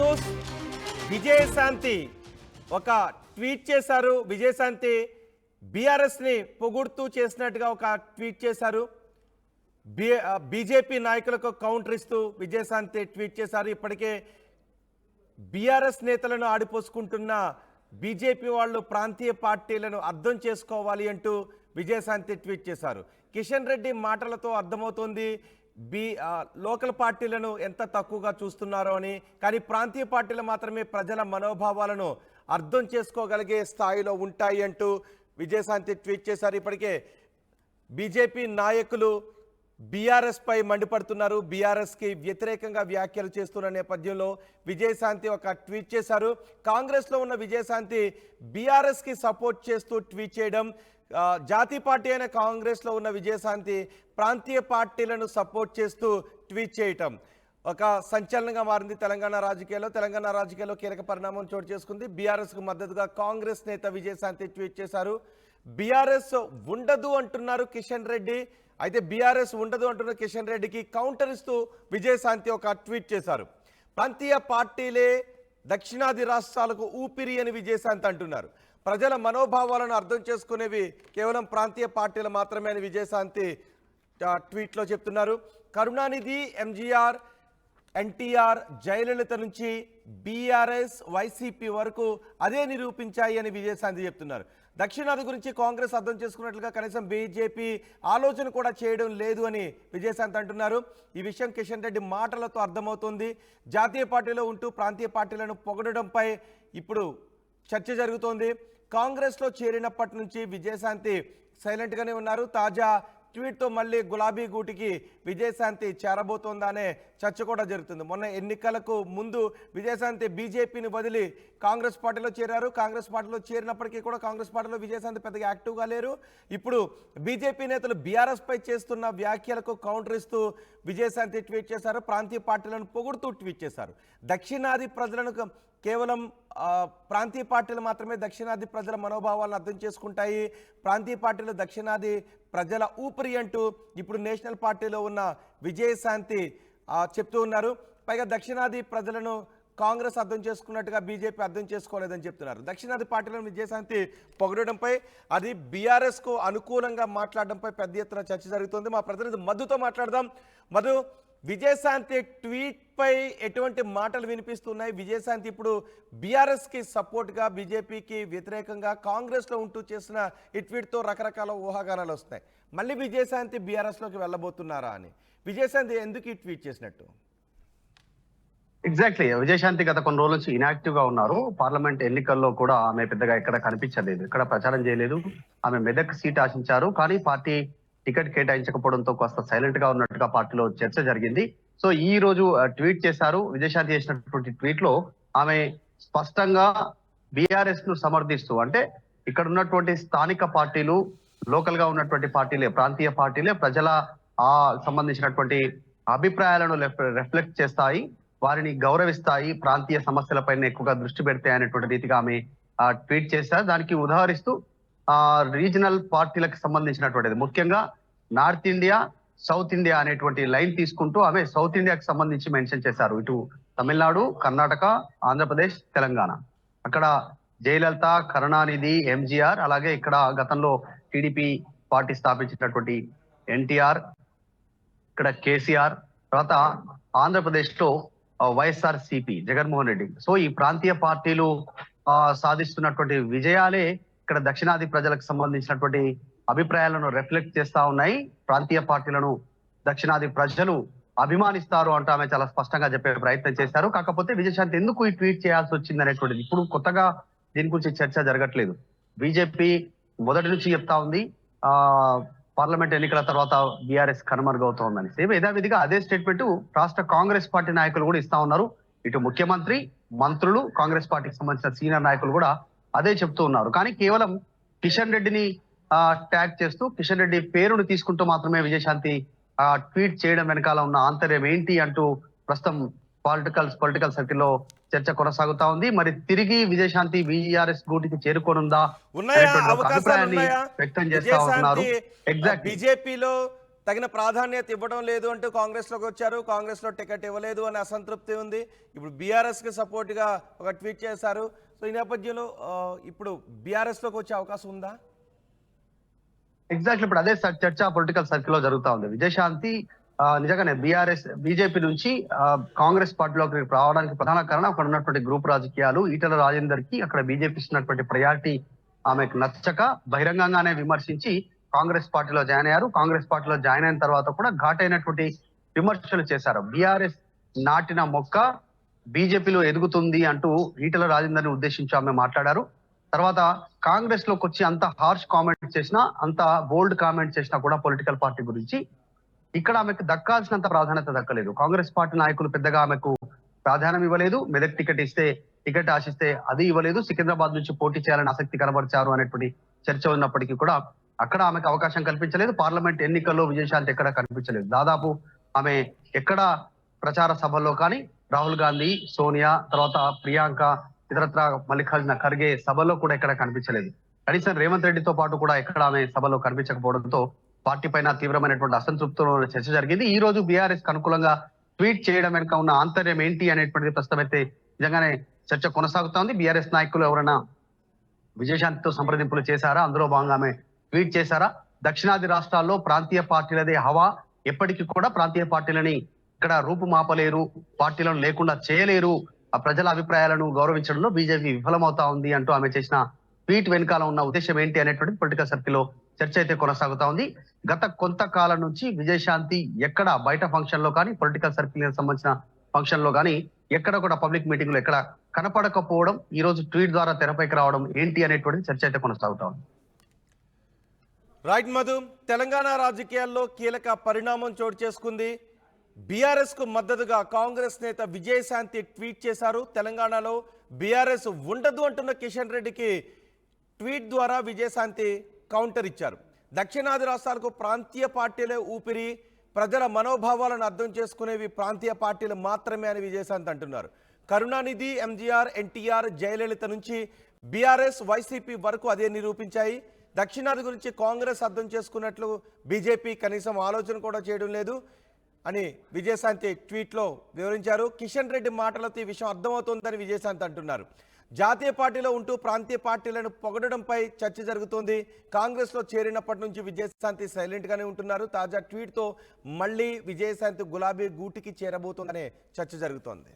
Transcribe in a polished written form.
News. Vijayashanti ఒక tweet చేశారు. విజయశాంతి బీఆర్ఎస్ని పొగుడుతూ చేసినట్టుగా ఒక ట్వీట్ చేశారు. బీజేపీ నాయకులకు కౌంటర్ ఇస్తూ విజయశాంతి ట్వీట్ చేశారు. ఇప్పటికే బీఆర్ఎస్ నేతలను ఆడిపోసుకుంటున్న బీజేపీ వాళ్ళు ప్రాంతీయ పార్టీలను అర్థం చేసుకోవాలి అంటూ విజయశాంతి ట్వీట్ చేశారు. కిషన్ రెడ్డి మాటలతో అర్థమవుతోంది లోకల్ పార్టీలను ఎంత తక్కువగా చూస్తున్నారో అని. కానీ ప్రాంతీయ పార్టీలు మాత్రమే ప్రజల మనోభావాలను అర్థం చేసుకోగలిగే స్థాయిలో ఉంటాయి అంటూ విజయశాంతి ట్వీట్ చేశారు. ఇప్పటికే బీజేపీ నాయకులు బీఆర్ఎస్ పై మండిపడుతున్నారు. బీఆర్ఎస్కి వ్యతిరేకంగా వ్యాఖ్యలు చేస్తున్న నేపథ్యంలో విజయశాంతి ఒక ట్వీట్ చేశారు. కాంగ్రెస్లో ఉన్న విజయశాంతి బీఆర్ఎస్కి సపోర్ట్ చేస్తూ ట్వీట్ చేయడం, జాతీయ పార్టీ అయిన కాంగ్రెస్లో ఉన్న విజయశాంతి ప్రాంతీయ పార్టీలను సపోర్ట్ చేస్తూ ట్వీట్ చేయటం ఒక సంచలనంగా మారింది తెలంగాణ రాజకీయాల్లో. తెలంగాణ రాజకీయాల్లో కీలక పరిణామం చోటు చేసుకుంది. బీఆర్ఎస్కు మద్దతుగా కాంగ్రెస్ నేత విజయశాంతి ట్వీట్ చేశారు. బీఆర్ఎస్ ఉండదు అంటున్నారు కిషన్ రెడ్డి. అయితే బీఆర్ఎస్ ఉండదు అంటున్న కిషన్ రెడ్డికి కౌంటర్ ఇస్తూ విజయశాంతి ఒక ట్వీట్ చేశారు. ప్రాంతీయ పార్టీలే దక్షిణాది రాష్ట్రాలకు ఊపిరి అని విజయశాంతి అంటున్నారు. ప్రజల మనోభావాలను అర్థం చేసుకునేవి కేవలం ప్రాంతీయ పార్టీలు మాత్రమే అని విజయశాంతి ట్వీట్లో చెప్తున్నారు. కరుణానిధి, ఎంజీఆర్, ఎన్టీఆర్, జయలలిత నుంచి బీఆర్ఎస్, వైసీపీ వరకు అదే నిరూపించాయి అని విజయశాంతి చెప్తున్నారు. దక్షిణాది గురించి కాంగ్రెస్ అర్థం చేసుకున్నట్లుగా కనీసం బీజేపీ ఆలోచన కూడా చేయడం లేదు అని విజయశాంతి అంటున్నారు. ఈ విషయం కిషన్ రెడ్డి మాటలతో అర్థమవుతుంది. జాతీయ పార్టీలో ఉంటూ ప్రాంతీయ పార్టీలను పొగడడంపై ఇప్పుడు చర్చ జరుగుతోంది. కాంగ్రెస్లో చేరినప్పటి నుంచి విజయశాంతి సైలెంట్గానే ఉన్నారు. తాజా ట్వీట్తో మళ్ళీ గులాబీ గూటికి విజయశాంతి చేరబోతోందనే చర్చ కూడా జరుగుతుంది. మొన్న ఎన్నికలకు ముందు విజయశాంతి బీజేపీని వదిలి కాంగ్రెస్ పార్టీలో చేరారు. కాంగ్రెస్ పార్టీలో చేరినప్పటికీ కూడా కాంగ్రెస్ పార్టీలో విజయశాంతి పెద్దగా యాక్టివ్గా లేరు. ఇప్పుడు బీజేపీ నేతలు బీఆర్ఎస్ పై చేస్తున్న వ్యాఖ్యలకు కౌంటర్ ఇస్తూ విజయశాంతి ట్వీట్ చేశారు. ప్రాంతీయ పార్టీలను పొగుడుతూ ట్వీట్ చేశారు. దక్షిణాది ప్రజలను కేవలం ప్రాంతీయ పార్టీలు మాత్రమే దక్షిణాది ప్రజల మనోభావాలను అర్థం చేసుకుంటాయి. ప్రాంతీయ పార్టీలు దక్షిణాది ప్రజల ఊపిరి అంటూ ఇప్పుడు నేషనల్ పార్టీలో ఉన్న విజయశాంతి చెప్తూ ఉన్నారు. పైగా దక్షిణాది ప్రజలను కాంగ్రెస్ అర్థం చేసుకున్నట్టుగా బీజేపీ అర్థం చేసుకోలేదని చెప్తున్నారు. దక్షిణాది పార్టీలను విజయశాంతి పొగడడంపై, అది బీఆర్ఎస్కు అనుకూలంగా మాట్లాడడంపై పెద్ద ఎత్తున చర్చ జరుగుతుంది. మా ప్రతినిధి మధుతో మాట్లాడదాం. మధు, విజయశాంతి ట్వీట్ పై ఎటువంటి మాటలు వినిపిస్తున్నాయి? విజయశాంతి ఇప్పుడు బీఆర్ఎస్కి సపోర్ట్గా, బీజేపీకి వ్యతిరేకంగా కాంగ్రెస్లో ఉంటూ చేసిన ఈ ట్వీట్తో రకరకాల ఊహాగానాలు వస్తాయి. మళ్ళీ విజయశాంతి బీఆర్ఎస్లోకి వెళ్ళబోతున్నారా అని. విజయశాంతి ఎందుకు ఈ ట్వీట్ చేసినట్టు? ఎగ్జాక్ట్లీ, విజయశాంతి గత కొన్ని రోజుల నుంచి ఇనాక్టివ్ గా ఉన్నారు. పార్లమెంట్ ఎన్నికల్లో కూడా ఆమె పెద్దగా ఎక్కడ కనిపించలేదు, ఎక్కడ ప్రచారం చేయలేదు. ఆమె మెదక్ సీట్ ఆశించారు, కానీ పార్టీ టికెట్ కేటాయించకపోవడంతో కాస్త సైలెంట్ గా ఉన్నట్టుగా పార్టీలో చర్చ జరిగింది. సో ఈ రోజు ట్వీట్ చేశారు. విజయశాంతి చేసినటువంటి ట్వీట్ లో ఆమె స్పష్టంగా బీఆర్ఎస్ ను సమర్థిస్తూ, అంటే ఇక్కడ ఉన్నటువంటి స్థానిక పార్టీలు, లోకల్ గా ఉన్నటువంటి పార్టీలే, ప్రాంతీయ పార్టీలే ప్రజల సంబంధించినటువంటి అభిప్రాయాలను రిఫ్లెక్ట్ చేస్తాయి, వారిని గౌరవిస్తాయి, ప్రాంతీయ సమస్యలపైన ఎక్కువగా దృష్టి పెడతాయి అనేటువంటి రీతిగా ఆమె ట్వీట్ చేశారు. దానికి ఉదాహరిస్తూ రీజనల్ పార్టీలకు సంబంధించినటువంటిది, ముఖ్యంగా నార్త్ ఇండియా, సౌత్ ఇండియా అనేటువంటి లైన్ తీసుకుంటూ ఆమె సౌత్ ఇండియాకి సంబంధించి మెన్షన్ చేశారు. ఇటు తమిళనాడు, కర్ణాటక, ఆంధ్రప్రదేశ్, తెలంగాణ. అక్కడ జయలలిత, కరుణానిధి, ఎంజీఆర్, అలాగే ఇక్కడ గతంలో టీడీపీ పార్టీ స్థాపించినటువంటి ఎన్టీఆర్, ఇక్కడ కేసీఆర్, తర్వాత ఆంధ్రప్రదేశ్ లో వైఎస్ఆర్ సిపి జగన్మోహన్ రెడ్డి. సో ఈ ప్రాంతీయ పార్టీలు సాధిస్తున్నటువంటి విజయాలే ఇక్కడ దక్షిణాది ప్రజలకు సంబంధించినటువంటి అభిప్రాయాలను రిఫ్లెక్ట్ చేస్తా ఉన్నాయి. ప్రాంతీయ పార్టీలను దక్షిణాది ప్రజలు అభిమానిస్తారు అంటూ ఆమె చాలా స్పష్టంగా చెప్పే ప్రయత్నం చేశారు. కాకపోతే విజయశాంతి ఎందుకు ఈ ట్వీట్ చేయాల్సి వచ్చింది అనేటువంటిది ఇప్పుడు కొత్తగా దీని గురించి చర్చ జరగట్లేదు. బీజేపీ మొదటి నుంచి చెప్తా ఉంది పార్లమెంట్ ఎన్నికల తర్వాత బీఆర్ఎస్ కనుమరుగవుతోందని. సేమ్ యథావిధిగా అదే స్టేట్మెంట్ రాష్ట్ర కాంగ్రెస్ పార్టీ నాయకులు కూడా ఇస్తా ఉన్నారు. ఇటు ముఖ్యమంత్రి, మంత్రులు, కాంగ్రెస్ పార్టీకి సంబంధించిన సీనియర్ నాయకులు కూడా అదే చెప్తూ ఉన్నారు. కానీ కేవలం కిషన్ రెడ్డిని ట్యాగ్ చేస్తూ, కిషన్ రెడ్డి పేరును తీసుకుంటూ మాత్రమే విజయశాంతి ట్వీట్ చేయడం వెనకాల ఉన్న ఆంతర్యం ఏంటి అంటూ ప్రస్తుతం పొలిటికల్ సర్కిల్లో చర్చ కొనసాగుతా ఉంది. మరి తిరిగి విజయశాంతి బీఆర్ఎస్ గూటికి చేరుకోనుందా అభిప్రాయాన్ని వ్యక్తం చేస్తా ఉన్నారు. బీజేపీలో తగిన ప్రాధాన్యత ఇవ్వడం లేదు అంటూ కాంగ్రెస్లోకి వచ్చారు. కాంగ్రెస్లో టికెట్ ఇవ్వలేదు అనే అసంతృప్తి ఉంది. ఇప్పుడు బీఆర్ఎస్కి సపోర్ట్గా ఒక ట్వీట్ చేశారు. సో ఈ నేపథ్యంలో ఇప్పుడు బీఆర్ఎస్లోకి వచ్చే అవకాశం ఉందా? ఎగ్జాక్ట్లీ ఇప్పుడు అదే చర్చ పొలిటికల్ సర్కిల్ లో జరుగుతా ఉంది. విజయశాంతి నిజంగానే బీజేపీ నుంచి కాంగ్రెస్ పార్టీలోకి రావడానికి ప్రధాన కారణం అక్కడ ఉన్నటువంటి గ్రూప్ రాజకీయాలు. ఈటల రాజేందర్ కి అక్కడ బీజేపీ ఇస్తున్నటువంటి ప్రయారిటీ ఆమెకు నచ్చక బహిరంగంగానే విమర్శించి కాంగ్రెస్ పార్టీలో జాయిన్ అయ్యారు. కాంగ్రెస్ పార్టీలో జాయిన్ అయిన తర్వాత కూడా ఘాటైనటువంటి విమర్శలు చేశారు. బీఆర్ఎస్ నాటిన మొక్క బీజేపీలో ఎదుగుతుంది అంటూ ఈటల రాజేందర్ ని ఉద్దేశించి ఆమె మాట్లాడారు. తర్వాత కాంగ్రెస్ లోకి వచ్చి అంత హార్ష్ కామెంట్ చేసినా, అంత బోల్డ్ కామెంట్ చేసినా కూడా పొలిటికల్ పార్టీ గురించి ఇక్కడ ఆమెకు దక్కాల్సినంత ప్రాధాన్యత దక్కలేదు. కాంగ్రెస్ పార్టీ నాయకులు పెద్దగా ఆమెకు ప్రాధాన్యం ఇవ్వలేదు. మెదక్ టికెట్ ఆశిస్తే అది ఇవ్వలేదు. సికింద్రాబాద్ నుంచి పోటీ చేయాలని ఆసక్తి కనబరిచారు అనేటువంటి చర్చ ఉన్నప్పటికీ కూడా అక్కడ ఆమెకు అవకాశం కల్పించలేదు. పార్లమెంట్ ఎన్నికల్లో విజయశాంతి ఎక్కడ కనిపించలేదు. దాదాపు ఆమె ఎక్కడ ప్రచార సభల్లో కానీ రాహుల్ గాంధీ, సోనియా, తర్వాత ప్రియాంక, ఇతరత్ర మల్లికార్జున ఖర్గే సభలో కూడా ఎక్కడ కనిపించలేదు. కనీసం రేవంత్ రెడ్డితో పాటు కూడా ఎక్కడ ఆమె సభలో కనిపించకపోవడంతో పార్టీ పైన తీవ్రమైనటువంటి అసంతృప్తిలో చర్చ జరిగింది. ఈ రోజు బీఆర్ఎస్ అనుకూలంగా ట్వీట్ చేయడం వెనుక ఉన్న ఆంతర్యం ఏంటి అనేటువంటిది ప్రస్తుతం అయితే నిజంగానే చర్చ కొనసాగుతా ఉంది. బీఆర్ఎస్ నాయకులు ఎవరైనా విజయశాంతితో సంప్రదింపులు చేశారా, అందులో భాగంగా ఆమె ట్వీట్ చేశారా? దక్షిణాది రాష్ట్రాల్లో ప్రాంతీయ పార్టీలదే హవా, ఎప్పటికీ కూడా ప్రాంతీయ పార్టీలని ఇక్కడ రూపుమాపలేరు, పార్టీలను లేకుండా చేయలేరు, ఆ ప్రజల అభిప్రాయాలను గౌరవించడంలో బీజేపీ విఫలమవుతా ఉంది అంటూ ఆమె చేసిన ట్వీట్ వెనకాల ఉన్న ఉద్దేశం ఏంటి అనేటువంటి పొలిటికల్ సర్కిల్లో చర్చ అయితే కొనసాగుతా ఉంది. గత కొంతకాలం నుంచి విజయశాంతి ఎక్కడ బయట ఫంక్షన్ లో కానీ, పొలిటికల్ సర్కిల్ సంబంధించిన ఫంక్షన్ లో కానీ ఎక్కడ కూడా పబ్లిక్ మీటింగ్ లో ఎక్కడ కనపడకపోవడం, ఈ రోజు ట్వీట్ ద్వారా తెరపైకి రావడం ఏంటి అనేటువంటి చర్చ అయితే కొనసాగుతా ఉంది. రైట్ మధు, తెలంగాణ రాజకీయాల్లో కీలక పరిణామం చోటు చేసుకుంది. బీఆర్ఎస్ కు మద్దతుగా కాంగ్రెస్ నేత విజయశాంతి ట్వీట్ చేశారు. తెలంగాణలో బీఆర్ఎస్ ఉండదు అంటున్న కిషన్ రెడ్డికి ట్వీట్ ద్వారా విజయశాంతి కౌంటర్ ఇచ్చారు. దక్షిణాది రాష్ట్రాలకు ప్రాంతీయ పార్టీలే ఊపిరి, ప్రజల మనోభావాలను అర్థం చేసుకునేవి ప్రాంతీయ పార్టీలు మాత్రమే అని విజయశాంతి అంటున్నారు. కరుణానిధి, ఎంజీఆర్, ఎన్టీఆర్, జయలలిత నుంచి బీఆర్ఎస్, వైసీపీ వరకు అదే నిరూపించాయి. దక్షిణాది గురించి కాంగ్రెస్ అర్థం చేసుకున్నట్లు బీజేపీ కనీసం ఆలోచన కూడా చేయడం లేదు అని విజయశాంతి ట్వీట్లో వివరించారు. కిషన్ రెడ్డి మాటలతో ఈ విషయం అర్థమవుతోందని విజయశాంతి అంటున్నారు. జాతీయ పార్టీలో ఉంటూ ప్రాంతీయ పార్టీలను పొగడడంపై చర్చ జరుగుతోంది. కాంగ్రెస్లో చేరినప్పటి నుంచి విజయశాంతి సైలెంట్గానే ఉంటున్నారు. తాజా ట్వీట్తో మళ్ళీ విజయశాంతి గులాబీ గూటికి చేరబోతోందనే చర్చ జరుగుతోంది.